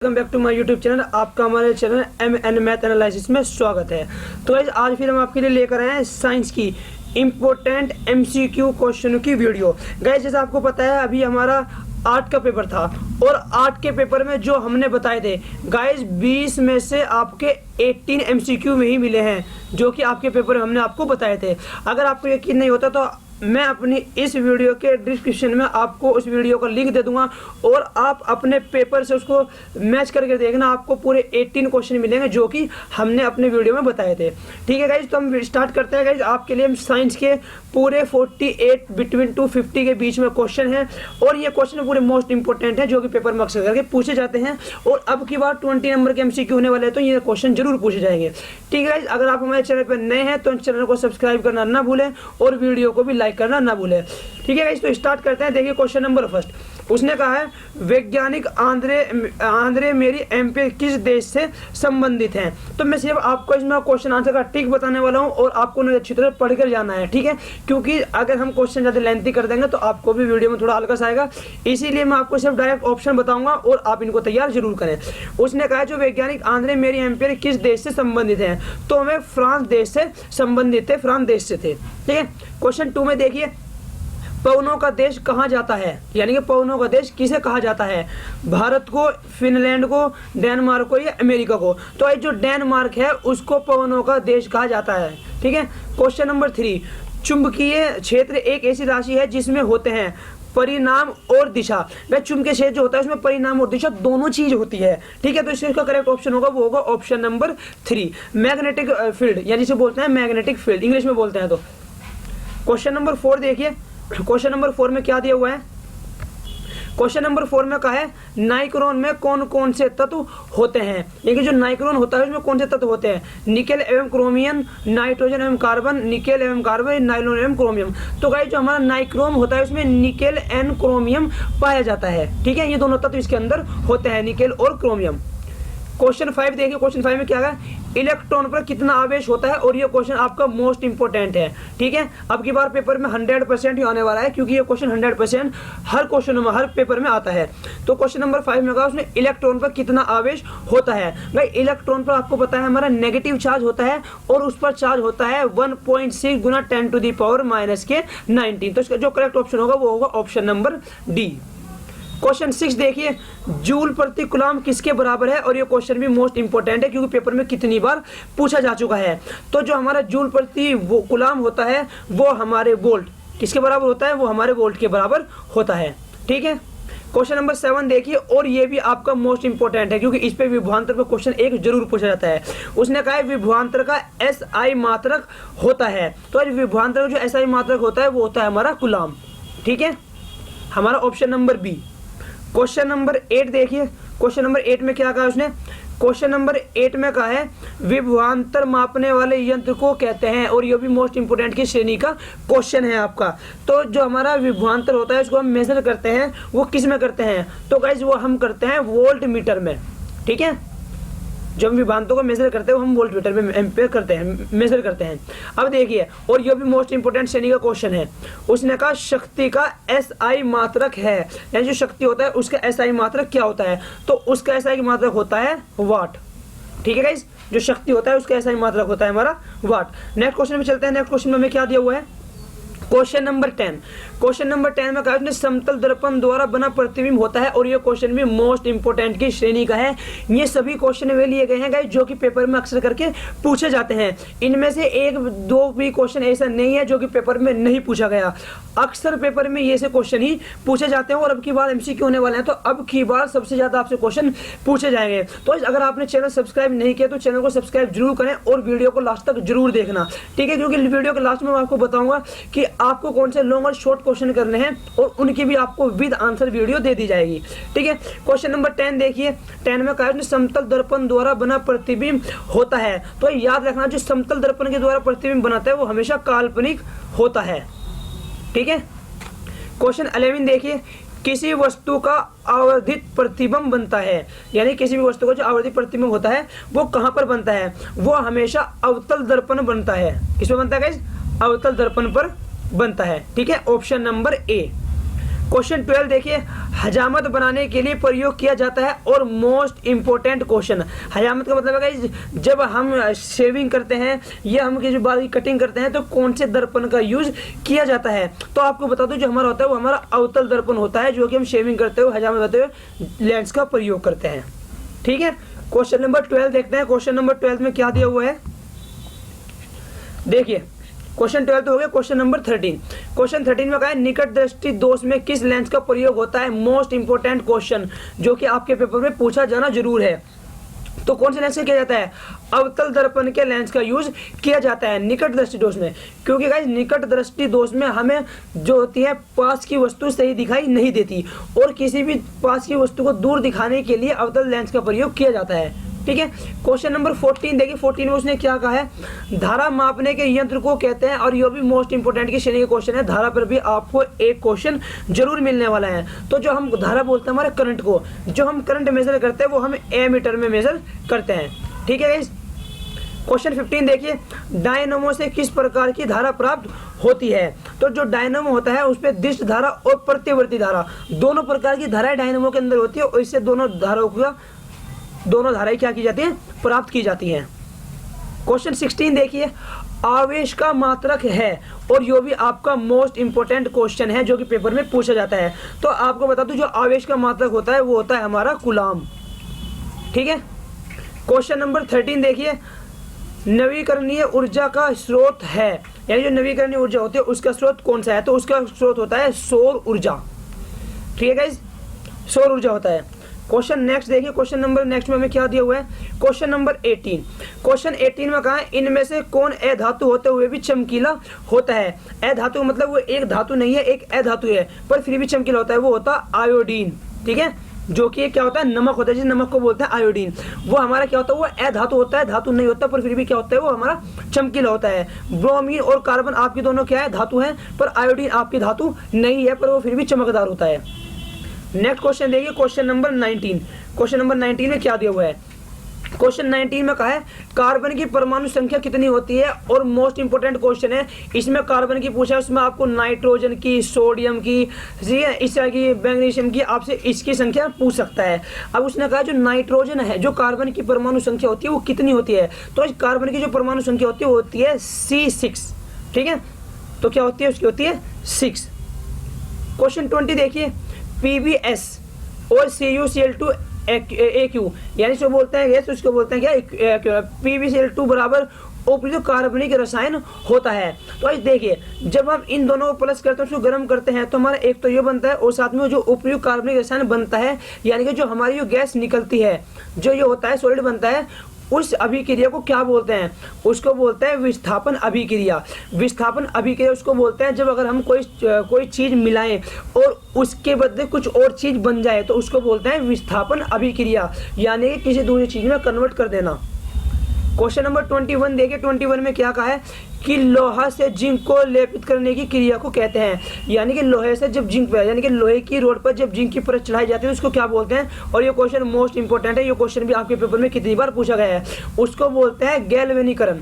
Welcome back to my YouTube channel. आपका हमारे channel MN math analysis में स्वागत है। तो गाइस आज फिर हम आपके लिए लेकर आए हैं साइंस की इम्पोर्टेंट MCQ क्वेश्चन की वीडियो। गाइस जैसे आपको पता है अभी हमारा आर्ट का पेपर था और आर्ट के पेपर में जो हमने बताए थे गाइस 20 में से आपके 18 MCQ में ही मिले हैं जो कि आपके पेपर में हमने आपको बताए थे। अगर आपको यकीन नहीं होता तो मैं अपनी इस वीडियो के डिस्क्रिप्शन में आपको उस वीडियो का लिंक दे दूंगा और आप अपने पेपर से उसको मैच करके देखना, आपको पूरे 18 क्वेश्चन मिलेंगे जो कि हमने अपने वीडियो में बताए थे। ठीक है गाइज, तो हम स्टार्ट करते हैं। गाइज आपके लिए हम साइंस के पूरे 48 बिटवीन 250 के बीच में क्वेश्चन है और ये क्वेश्चन पूरे मोस्ट इंपॉर्टेंट है जो कि पेपर में अक्सर करके पूछे जाते हैं और अब की बार 20 नंबर के MCQ होने वाले हैं तो ये क्वेश्चन जरूर पूछे जाएंगे। ठीक है गाइज, अगर आप हमारे चैनल पर नए हैं तो चैनल को सब्सक्राइब करना ना भूलें और वीडियो को भी लाइक करना ना भूलें। ठीक है गाइस, तो स्टार्ट करते हैं। देखिए क्वेश्चन नंबर फर्स्ट उसने कहा है वैज्ञानिक आंद्रे मेरी एम्पियर किस देश से संबंधित हैं। तो मैं सिर्फ आपको इसमें क्वेश्चन आंसर का ट्रिक बताने वाला हूं और आपको अच्छी तरह पढ़कर जाना है। ठीक है, क्योंकि अगर हम क्वेश्चन ज्यादा लेंथी कर देंगे तो आपको भी वीडियो में थोड़ा आलस आएगा, इसीलिए मैं आपको सिर्फ डायरेक्ट ऑप्शन बताऊंगा और आप इनको तैयार जरूर करें। उसने कहा जो वैज्ञानिक आंद्रे मेरी एम्पियर किस देश से संबंधित है, तो हमें फ्रांस देश से संबंधित थे, फ्रांस देश से थे। ठीक है, क्वेश्चन 2 में देखिए पवनों का देश कहा जाता है, यानी कि पवनों का देश किसे कहा जाता है, भारत को, फिनलैंड को, डेनमार्क को या अमेरिका को। तो ये जो डेनमार्क है उसको पवनों का देश कहा जाता है। ठीक है, क्वेश्चन नंबर 3 चुंबकीय क्षेत्र एक ऐसी राशि है जिसमें होते हैं परिणाम और दिशा। वह चुंबकीय क्षेत्र जो होता है उसमें परिणाम और दिशा दोनों चीज होती है। ठीक है, तो इसका करेक्ट ऑप्शन होगा वो होगा ऑप्शन नंबर 3 मैग्नेटिक फील्ड, यानी जिसे बोलते हैं मैग्नेटिक फील्ड, इंग्लिश में बोलते हैं। तो क्वेश्चन नंबर 4 देखिए, क्वेश्चन नंबर 4 में क्या दिया हुआ है। क्वेश्चन नंबर 4 में कहा है नाइक्रोन में कौन कौन से तत्व होते हैं, यानी जो नाइक्रोन होता है उसमें कौन से तत्व होते हैं, निकेल एवं क्रोमियम, नाइट्रोजन एवं कार्बन, निकेल एवं कार्बन, नाइलोन एवं क्रोमियम। तो गाइस जो हमारा नाइक्रोम होता है उसमें निकेल एंड क्रोमियम पाया जाता है। ठीक है, ये दोनों तत्व इसके अंदर होते हैं, निकेल और क्रोमियम। क्वेश्चन 5 देखिए, क्वेश्चन 5 में क्या है इलेक्ट्रॉन पर कितना आवेश होता है और ये क्वेश्चन आपका मोस्ट इंपोर्टेंट है। ठीक है, अब की बार पेपर में 100% ही आने वाला है क्योंकि ये क्वेश्चन 100% हर क्वेश्चन में, हर पेपर में आता है। तो क्वेश्चन नंबर 5 में कहा उसने इलेक्ट्रॉन पर कितना आवेश होता है। भाई इलेक्ट्रॉन पर आपको पता है हमारा नेगेटिव चार्ज होता है और उस पर चार्ज होता है 1.6 गुना 10⁻⁻⁹ तो इसका जो करेक्ट ऑप्शन होगा वो होगा ऑप्शन नंबर डी। क्वेश्चन 6 देखिए जूल प्रति कूलम किसके बराबर है और ये क्वेश्चन भी मोस्ट इंपोर्टेंट है क्योंकि पेपर में कितनी बार पूछा जा चुका है। तो जो हमारा जूल प्रति कूलम होता है वो हमारे वोल्ट किसके बराबर होता है, वो हमारे वोल्ट के बराबर होता है। ठीक है, क्वेश्चन नंबर 7 देखिए और ये भी आपका मोस्ट इंपोर्टेंट है क्योंकि इस पे विभवांतर पर क्वेश्चन एक जरूर पूछा जाता है। उसने कहा है विभवांतर का SI मात्रक होता है, तो विभवांतर का जो SI मात्रक होता है वो होता है हमारा कूलम। ठीक है, हमारा option number B. Question number 8 देखिए, क्वेश्चन नंबर 8 में क्या कहा उसने, क्वेश्चन नंबर 8 में कहा है विभवांतर मापने वाले यंत्र को कहते हैं और ये भी मोस्ट इंपोर्टेंट की श्रेणी का क्वेश्चन है आपका। तो जो हमारा विभवांतर होता है उसको हम मेजर करते हैं, वो किस में करते हैं, तो गाइस वो हम करते हैं वोल्ट मीटर में। ठीक है, जो हम विभवांतर को मेजर करते हैं वो हम वोल्ट मीटर में एम्पेयर करते हैं, मेजर करते हैं। अब देखिए और ये भी मोस्ट इंपोर्टेंट श्रेणी का क्वेश्चन है। उसने कहा शक्ति का SI मात्रक है, यानी जो शक्ति होता है उसका SI मात्रक क्या होता है, तो उसका SI मात्रक होता है वाट। ठीक है गाइस, जो शक्ति होता है उसका SI मात्रक होता है हमारा वाट। नेक्स्ट क्वेश्चन में चलते हैं। नेक्स्ट क्वेश्चन में हमें क्या दिया हुआ है, क्वेश्चन नंबर 10। क्वेश्चन नंबर 10 में कहा उसने समतल दर्पण द्वारा बना प्रतिबिंब होता है और ये क्वेश्चन भी मोस्ट इंपोर्टेंट की श्रेणी का है। ये सभी क्वेश्चन वे लिए गए हैं गाइस जो कि पेपर में अक्सर करके पूछे जाते हैं। इनमें से एक दो भी क्वेश्चन ऐसा नहीं है जो कि पेपर में नहीं पूछा गया, अक्सर पेपर में ये से क्वेश्चन ही पूछे जाते हैं और अब की बार MCQ होने वाले हैं तो अब की बार सबसे ज्यादा आपसे क्वेश्चन पूछे जाएंगे। तो अगर आपने चैनल सब्सक्राइब नहीं किया तो चैनल को सब्सक्राइब जरूर करें और वीडियो को लास्ट तक जरूर देखना। ठीक है, क्योंकि वीडियो के लास्ट में मैं आपको बताऊंगा कि आपको कौन से लॉन्ग और शॉर्ट क्वेश्चन करने हैं और उनकी भी आपको विद आंसर वीडियो दे दी जाएगी। ठीक है, क्वेश्चन नंबर 10 देखिए, 10 में कहा समतल दर्पण द्वारा बना प्रतिबिंब होता है। तो याद रखना जो समतल दर्पण के द्वारा प्रतिबिंब बनाता है वो हमेशा काल्पनिक होता है। ठीक है, क्वेश्चन 11 देखिए किसी वस्तु का आवर्धित प्रतिबिंब बनता है, यानी किसी भी वस्तु का जो आवर्धित प्रतिबिंब होता है वो कहां पर बनता है, वो हमेशा अवतल दर्पण बनता है। किसमें बनता है गाइस, अवतल दर्पण पर बनता है। ठीक है, ऑप्शन नंबर ए। क्वेश्चन 12 देखिए, हजामत बनाने के लिए प्रयोग किया जाता है और मोस्ट इंपोर्टेंट क्वेश्चन। हजामत का मतलब है कि जब हम शेविंग करते हैं या हम जो बाल की कटिंग करते हैं तो कौन से दर्पण का यूज किया जाता है। तो आपको बता दूं, जो हमारा होता है वो हमारा अवतल दर्पण होता है, जो कि हम शेविंग करते हुए, हजामत बनाते हुए लेंस का प्रयोग करते हैं। ठीक है, क्वेश्चन नंबर 12 देखते हैं। क्वेश्चन नंबर 12 में क्या दिया हुआ है, देखिए क्वेश्चन 12 तो हो गया। क्वेश्चन नंबर 13, क्वेश्चन 13 में कहा है निकट दृष्टि दोष में किस लेंस का प्रयोग होता है। मोस्ट इंपोर्टेंट क्वेश्चन जो कि आपके पेपर में पूछा जाना जरूर है। तो कौन से लेंस का किया जाता है, अवतल दर्पण के लेंस का यूज किया जाता है निकट दृष्टि दोष में। क्योंकि गाइस निकट दृष्टि दोष में हमें जो होती है पास की वस्तु सही दिखाई नहीं देती, और किसी भी पास की वस्तु को दूर दिखाने के लिए अवतल लेंस का प्रयोग किया जाता है। ठीक है, क्वेश्चन नंबर 14 देखिए। 14 में उसने क्या कहा है, धारा मापने के यंत्र को कहते हैं, और यह भी मोस्ट इंपोर्टेंट की श्रेणी का क्वेश्चन है। धारा पर भी आपको एक क्वेश्चन जरूर मिलने वाला है। तो जो हम धारा बोलते हैं हमारे करंट को, जो हम करंट मेजर करते हैं वो हम एमीटर में मेजर करते हैं। ठीक है गाइस, क्वेश्चन 15 देखिए, डायनमो से किस प्रकार की धारा प्राप्त होती है। तो जो डायनमो होता है उसपे दिष्ट धारा और प्रत्यवर्ती धारा दोनों प्रकार की धाराएं डायनमो के अंदर होती है, और इससे दोनों धाराएं क्या की जाती हैं, प्राप्त की जाती हैं। क्वेश्चन 16 देखिए, आवेश का मात्रक है, और यो भी आपका मोस्ट इंपोर्टेंट क्वेश्चन है जो कि पेपर में पूछा जाता है। तो आपको बता दूं, जो आवेश का मात्रक होता है वो होता है हमारा कूलाम। ठीक है, क्वेश्चन नंबर 13 देखिए, नवीकरणीय ऊर्जा का स्रोत है, यानी जो नवीकरणीय ऊर्जा होती है उसका स्रोत कौन सा है। तो उसका स्रोत होता है सौर ऊर्जा। ठीक है गाइस, सौर ऊर्जा होता है। क्वेश्चन नेक्स्ट देखिए, क्वेश्चन नंबर नेक्स्ट में हमें क्या दिया हुआ है, क्वेश्चन नंबर 18। क्वेश्चन 18 में कहा है इनमें से कौन अधातु होते हुए भी चमकीला होता है। अधातु मतलब वो एक धातु नहीं है, एक अधातु है पर फिर भी चमकीला होता है, वो होता है आयोडीन। ठीक है, जो कि क्या होता है, नमक होता है, जिस नमक को बोलते हैं आयोडीन। वो हमारा क्या होता है, वो अधातु होता है, धातु नहीं होता पर फिर भी क्या होता है, वो हमारा चमकीला होता है। ब्रोमीन और कार्बन आपकी दोनों क्या है, धातु है, पर आयोडीन आपकी धातु नहीं है, पर वो फिर भी चमकदार होता है। नेक्स्ट क्वेश्चन देखिए, क्वेश्चन नंबर 19। क्वेश्चन नंबर 19 में क्या दिया हुआ है, क्वेश्चन 19 में कहा है कार्बन की परमाणु संख्या कितनी होती है, और मोस्ट इंपोर्टेंट क्वेश्चन है। इसमें कार्बन की पूछा है, उसमें आपको नाइट्रोजन की, सोडियम की, इस तरह की, मैग्नीशियम की, आपसे इसकी संख्या पूछ सकता है। अब उसने कहा जो नाइट्रोजन है, जो कार्बन की परमाणु संख्या होती है वो कितनी होती है। तो इस कार्बन की जो परमाणु संख्या होती है वो होती है C6। ठीक है, तो क्या होती है, उसकी होती है 6। क्वेश्चन 20 देखिए, PbS और CuCl2 AQ, यानी जो बोलते हैं गैस उसको बोलते हैं क्या, PbCl2 बराबर उपयुक्त कार्बनिक रसायन होता है। तो आज देखिए, जब हम इन दोनों को प्लस करते हैं, उसको गर्म करते हैं, तो हमारा एक तो ये बनता है, और साथ में जो उपयुक्त कार्बनिक रसायन बनता है, यानी कि जो हमारी जो गैस निकलती है, जो ये होता है सॉलिड बनता है, उस अभिक्रिया को क्या बोलते हैं, उसको बोलते हैं विस्थापन अभिक्रिया। विस्थापन अभिक्रिया उसको बोलते हैं जब अगर हम कोई चीज मिलाएं और उसके बदले कुछ और चीज बन जाए, तो उसको बोलते हैं विस्थापन अभिक्रिया, यानी कि किसी दूसरी चीज में कन्वर्ट कर देना। क्वेश्चन नंबर 21 देखिए, 21 में क्या कहा है कि लोहा से जिंक को लेपित करने की क्रिया को कहते हैं, यानी कि लोहे से जब जिंक पे, यानी कि लोहे की रोड पर जब जिंक की परत चढ़ाई जाती है उसको क्या बोलते हैं। और ये क्वेश्चन मोस्ट इंपोर्टेंट है, ये क्वेश्चन भी आपके पेपर में कितनी बार पूछा गया है। उसको बोलते हैं गैल्वेनीकरण,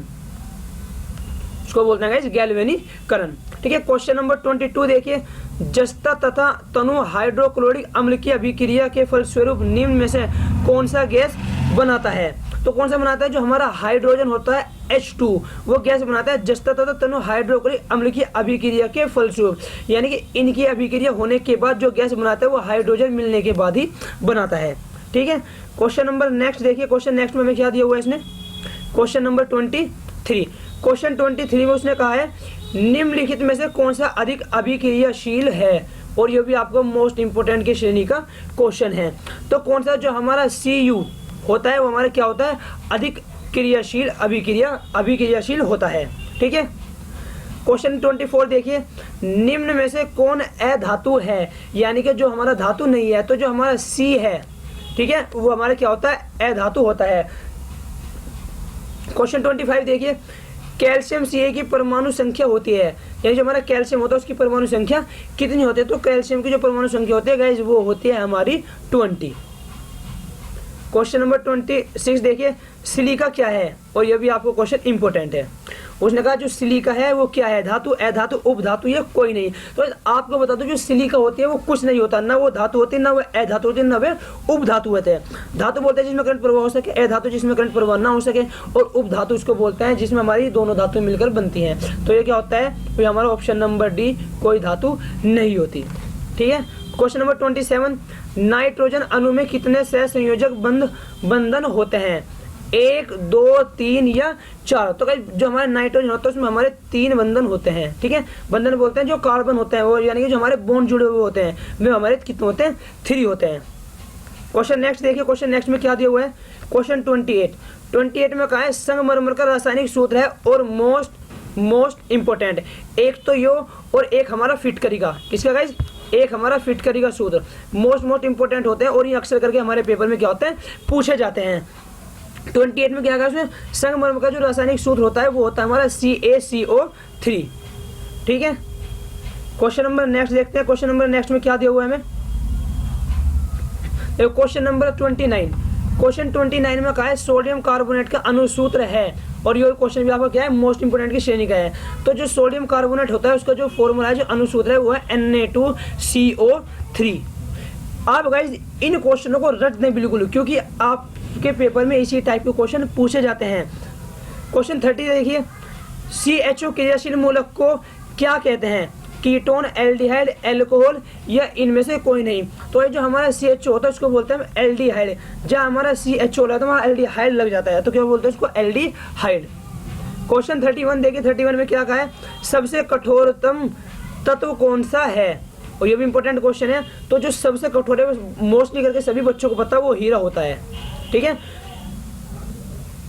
उसको बोलते हैं गैल्वेनीकरण। ठीक है, क्वेश्चन नंबर 22 देखिए, जस्ता तथा तनु हाइड्रोक्लोरिक अम्ल की अभिक्रिया के फलस्वरूप निम्न में से कौन सा गैस बनाता है। तो कौन सा बनाता है, जो हमारा हाइड्रोजन होता है H2, वो गैस बनाता है जस्ता तथा तनु हाइड्रोक्लोरिक अम्ल की अभिक्रिया के फलस्वरूप, यानी कि इनकी अभिक्रिया होने के बाद जो गैस बनाता है वो हाइड्रोजन मिलने के बाद ही बनाता है। ठीक है, क्वेश्चन नंबर नेक्स्ट देखिए, क्वेश्चन नेक्स्ट में हमें क्या दिया हुआ है इसने, क्वेश्चन नंबर 23। क्वेश्चन 23 में उसने कहा है निम्नलिखित में से कौन सा अधिक अभिक्रियाशील है, और ये भी आपको मोस्ट इंपोर्टेंट की श्रेणी का क्वेश्चन है। तो कौन सा जो हमारा Cu होता है वो हमारा क्या होता है, अधिक क्रियाशील अभिक्रियाशील होता है। ठीक है, क्वेश्चन 24 देखिए, निम्न में से कौन अधातु है, यानी कि जो हमारा धातु नहीं है, तो जो हमारा C है, ठीक है, वो हमारा क्या होता है, अधातु होता है। क्वेश्चन 25 देखिए, कैल्शियम Ca की परमाणु संख्या होती है, यानी जो हमारा कैल्शियम होता है उसकी परमाणु संख्या कितनी होती है। तो कैल्शियम की जो परमाणु संख्या होती है गाइस वो होती है हमारी 20। क्वेश्चन नंबर 26 देखिए, सिलिका क्या है, और यह भी आपको क्वेश्चन इंपॉर्टेंट है। उसने कहा जो सिलिका है वो क्या है, धातु, अधातु, उपधातु या कोई नहीं। तो आपको बता दो जो सिलिका होती है वो कुछ नहीं होता, ना वो धातु होती है, ना वो अधातु होती है, ना वे उपधातु होते हैं। धातु बोलते हैं जिसमें करंट प्रवाह हो सके, अधातु जिसमें करंट प्रवाह ना हो सके, और उपधातु उसको बोलते हैं जिसमें हमारी दोनों धातु मिलकर बनती हैं। तो ये क्या होता है, तो हमारा ऑप्शन नंबर डी, कोई धातु नहीं होती। ठीक है। क्वेश्चन नंबर 27, नाइट्रोजन अणु में कितने सहसंयोजक बंधन होते हैं, 1, 2, 3 या 4। तो जो हमारे नाइट्रोजन होता है उसमें हमारे 3 बंधन होते हैं। ठीक है, बंधन बोलते हैं जो कार्बन होते हैं, वो यानी कि जो हमारे बॉन्ड जुड़े हुए होते हैं, वे हमारे कितने होते हैं, 3 होते हैं। क्वेश्चन नेक्स्ट देखिए, क्वेश्चन नेक्स्ट में क्या दिया हुआ है, क्वेश्चन 28 में कहा है संगमरमर का रासायनिक सूत्र है और मोस्ट इंपोर्टेंट, एक तो यो और एक हमारा फिटकरी का, किसका गाइस, एक हमारा फिटकरी का सूत्र मोस्ट इंपोर्टेंट होते हैं और ये अक्सर करके हमारे पेपर में क्या होते हैं, पूछे जाते हैं। 28 में क्या है, उसमें संगमरमर का जो रासायनिक सूत्र होता है वो होता है हमारा CaCO3। ठीक है। क्वेश्चन नंबर नेक्स्ट देखते हैं, क्वेश्चन नंबर नेक्स्ट में क्या दिया हुआ है हमें, क्वेश्चन नंबर 29। क्वेश्चन 29 में कहा है सोडियम कार्बोनेट का अनुसूत्र है, और ये क्वेश्चन भी आपका क्या है, मोस्ट इंपोर्टेंट की श्रेणी का है। तो जो सोडियम कार्बोनेट होता है उसका जो फॉर्मूला है, जो अनुसूत्र है वो है Na2CO3। आप गाइस इन क्वेश्चनों को रट दें बिल्कुल, क्योंकि आपके पेपर में इसी टाइप के क्वेश्चन पूछे जाते हैं। क्वेश्चन 30 देखिए, CHO क्रियाशील मूलक को क्या कहते हैं, कीटोन, एल्डिहाइड, एल्कोहल या इनमें से कोई नहीं। तो ये जो हमारा CHO होता है उसको बोलते हैं एल्डिहाइड, जहाँ हमारा CHO होता है तो वहाँ एल्डिहाइड लग जाता है, तो क्या बोलते हैं उसको, एल्डिहाइड। क्वेश्चन 31 देखिए, 31 में क्या कहा है, सबसे कठोरतम तत्व कौन सा है, और ये भी इंपॉर्टेंट क्वेश्चन है। तो जो सबसे कठोर है मोस्टली करके सभी बच्चों को पता है वो हीरा होता है। ठीक है।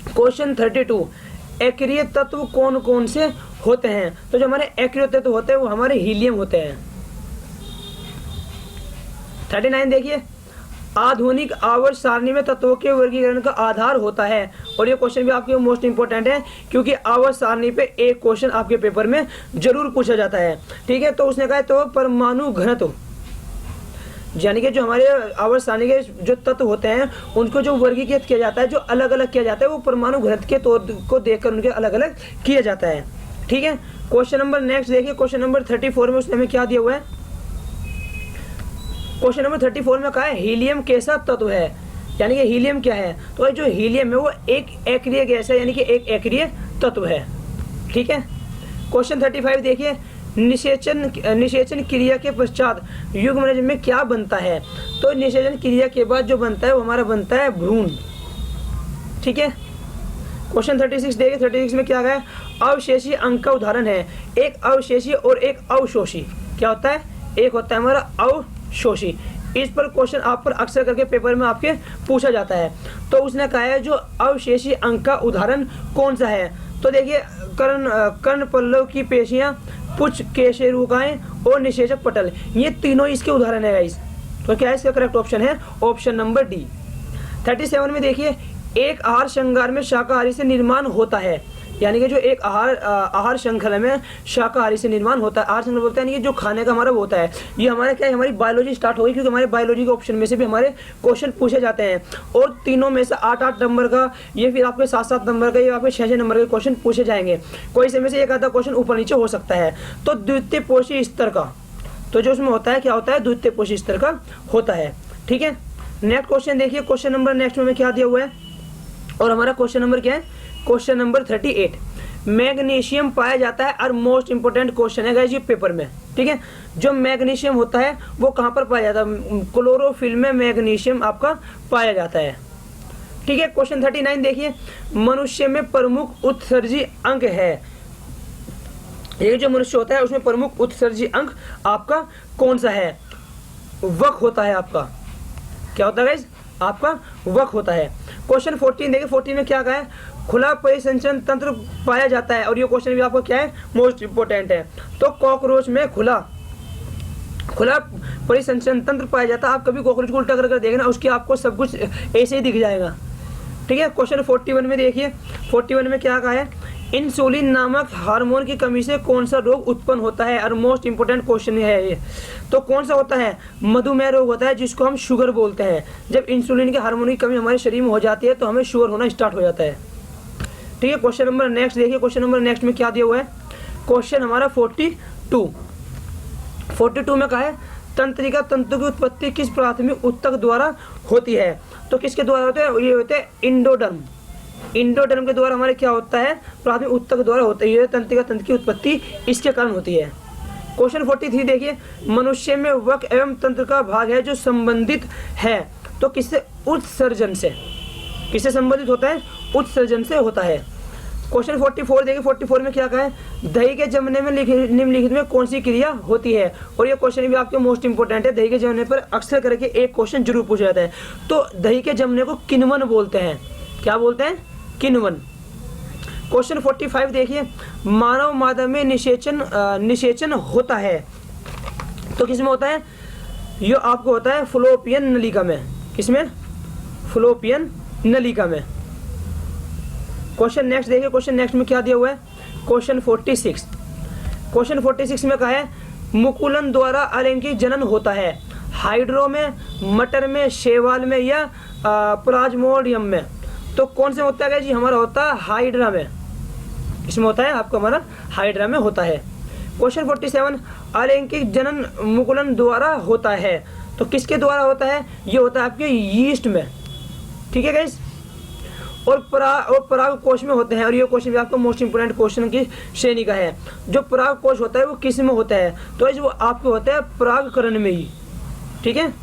क्वेश्चन 32, एक्रिय तत्व कौन कौन से होते हैं, तो जो हमारे एक्रिय तत्व होते हैं वो हमारे हीलियम होते हैं। 39 देखिए, आधुनिक आवर्त सारणी में तत्वों के वर्गीकरण का आधार होता है, और ये क्वेश्चन भी आपके मोस्ट इंपोर्टेंट है, क्योंकि आवर्त सारणी पे एक क्वेश्चन आपके पेपर में जरूर पूछा जाता है। ठीक है। तो उसने कहा तो परमाणु घनत्व, यानी कि जो हमारे आवर्त सारणी के जो तत्व होते हैं उनको जो वर्गीकृत किया जाता है, जो अलग अलग किया जाता है, वो परमाणु घनत्व के तौर को देखकर उनके अलग अलग किया जाता है। ठीक है। क्वेश्चन नंबर नेक्स्ट देखिए, क्वेश्चन नंबर 34 में उसने हमें क्या दिया हुआ है, क्वेश्चन नंबर 34 में कहा है हीलियम कैसा तत्व है, यानी कि हीलियम क्या है। तो जो हीलियम है वो एक एक्रिय गैस है, यानी कि एक एक्रिय तत्व है। ठीक है। क्वेश्चन 35 देखिए, निषेचन क्रिया के पश्चात युग्मनज में क्या बनता है, तो निषेचन क्रिया के बाद जो बनता है वो हमारा बनता है भ्रूण। ठीक है। क्वेश्चन 36 देखिए, 36 में क्या है, अवशेषी अंक का उदाहरण है, एक अवशेषी और एक अवशोषी। क्या होता है, एक होता है हमारा अवशोषी। इस पर क्वेश्चन आप पर अक्सर करके पेपर में आपके पूछा जाता है। तो उसने कहा है जो अवशेषी अंक का उदाहरण कौन सा है, तो देखिए कर्ण पल्लव की पेशियां, पुच्छ, केशेरुकाएं और निषेचक पटल, ये तीनों इसके उदाहरण है गाइस। तो क्या है इसका करेक्ट ऑप्शन है ऑप्शन नंबर डी। 37 में देखिए, एक आहार श्रृंगार में शाकाहारी से निर्माण होता है, यानी कि जो एक आहार श्रृंखला में शाकाहारी से निर्माण होता है। आहार श्रृंखला बोलते हैं यानी कि जो खाने का हमारा वो होता है, ये हमारे क्या है, हमारी बायोलॉजी स्टार्ट होगी, क्योंकि हमारे बायोलॉजी के ऑप्शन में से भी हमारे क्वेश्चन पूछे जाते हैं, और तीनों में से 8-8 नंबर का, ये फिर आपके 7-7 नंबर का, ये आपके 6-6 नंबर के क्वेश्चन पूछे जाएंगे। कोई से में से एक आधा क्वेश्चन ऊपर नीचे हो सकता है। तो द्वितीय पोषी स्तर का, तो जो उसमें होता है क्या होता है, द्वितीय पोषी स्तर का होता है। ठीक है। नेक्स्ट क्वेश्चन देखिए, क्वेश्चन नंबर नेक्स्ट में क्या दिया हुआ है, और हमारा क्वेश्चन नंबर क्या है, क्वेश्चन नंबर 38। मैग्नीशियम पाया जाता है, और मोस्ट इंपोर्टेंट क्वेश्चन है गाइस ये पेपर में। ठीक है। जो मैग्नीशियम होता है वो कहाँ पर पाया जाता है, क्लोरोफिल में मैग्नीशियम आपका पाया जाता है। ठीक है। क्वेश्चन 39 देखिए, मनुष्य में प्रमुख उत्सर्जी अंग है, ये जो मनुष्य होता है उसमें प्रमुख उत्सर्जी अंग आपका कौन सा है, वक होता है आपका। क्या होता है गाइस, आपका वक होता है। क्वेश्चन 14 देखिए, 14 में क्या कहा है, खुला परिसंचरण तंत्र पाया जाता है, और ये क्वेश्चन भी आपको क्या है, मोस्ट इंपोर्टेंट है। तो कॉकरोच में खुला परिसंचरण तंत्र पाया जाता है। आप कभी कॉकरोच को उल्टा कर देखना, उसकी आपको सब कुछ ऐसे ही दिख जाएगा। ठीक है। क्वेश्चन 41 में देखिए, 41 में क्या कहा है, इंसुलिन नामक हार्मोन की कमी से कौन सा रोग उत्पन्न होता है, और मोस्ट इंपोर्टेंट क्वेश्चन है ये। तो कौन सा होता है, मधुमेह रोग होता है, जिसको हम शुगर बोलते हैं। जब इंसुलिन के हार्मोन की कमी हमारे शरीर में हो जाती है तो हमें शुगर होना स्टार्ट हो जाता है। ठीक है। क्वेश्चन नंबर नेक्स्ट देखिए, क्वेश्चन नंबर नेक्स्ट में क्या दिया हुआ है, क्वेश्चन हमारा 42 में कहा है तंत्रिका तंतु की उत्पत्ति किस प्राथमिक ऊतक द्वारा होती है। तो किसके द्वारा होते हैं, ये होते हैं इंडोडर्म। इंडोडर्म के द्वारा हमारे क्या होता है, प्राथमिक ऊतक द्वारा होता है। ये तंत्रिका तंत्र की उत्पत्ति इसके कारण होती है। क्वेश्चन 43 देखिए, मनुष्य में वक एवं तंत्र का भाग है जो संबंधित है, तो किससे, उत्सर्जन से। किससे संबंधित होता है, उत्सर्जन से होता है। क्वेश्चन 44 देखिए, 44 में क्या कहा है, दही के जमने में निम्नलिखित में कौन सी क्रिया होती है। और ये क्वेश्चन भी आपके मोस्ट इंपोर्टेंट है, दही के जमने पर अक्सर करके एक क्वेश्चन जरूर पूछा जाता है। तो दही के जमने को किण्वन बोलते हैं, क्या बोलते हैं, किण्वन। क्वेश्चन 45 देखिए, मानव मादा में निषेचन होता है, तो किसमें होता है, ये आपको होता है फलोपियन नलिका में। किसमें, फलोपियन नलिका में। क्वेश्चन नेक्स्ट देखिए, क्वेश्चन नेक्स्ट में क्या दिया हुआ है, क्वेश्चन 46। क्वेश्चन 46 में कहा है मुकुलन द्वारा अलैंगिक जनन होता है, हाइड्रो में, मटर में, शैवाल में या प्लाज्मोडियम में। तो कौन से होता है जी, हमारा होता है हाइड्रा में। इसमें होता है आपका हमारा हाइड्रा में होता है। क्वेश्चन 47, अलैंगिक जनन मुकुलन द्वारा होता है, तो किसके द्वारा होता है, ये होता है आपके यीस्ट में। ठीक है गाइस, और पराग कोश में होते हैं। और ये क्वेश्चन भी आपको मोस्ट इंपोर्टेंट क्वेश्चन की श्रेणी का है। जो पराग कोश होता है वो किस में होता है, तो वो आपको होता है परागकरण में ही। ठीक है,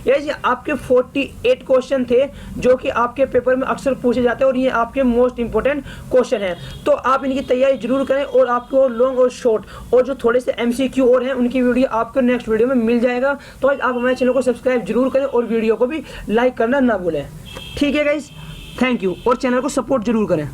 ये आपके 48 क्वेश्चन थे जो कि आपके पेपर में अक्सर पूछे जाते हैं और ये आपके मोस्ट इंपोर्टेंट क्वेश्चन है। तो आप इनकी तैयारी जरूर करें और आपको लॉन्ग और शॉर्ट और जो थोड़े से MCQ और हैं उनकी वीडियो आपको नेक्स्ट वीडियो में मिल जाएगा। तो आप हमारे चैनल को सब्सक्राइब जरूर करें और वीडियो को भी लाइक करना ना भूलें। ठीक है गाइस, थैंक यू, और चैनल को सपोर्ट जरूर करें।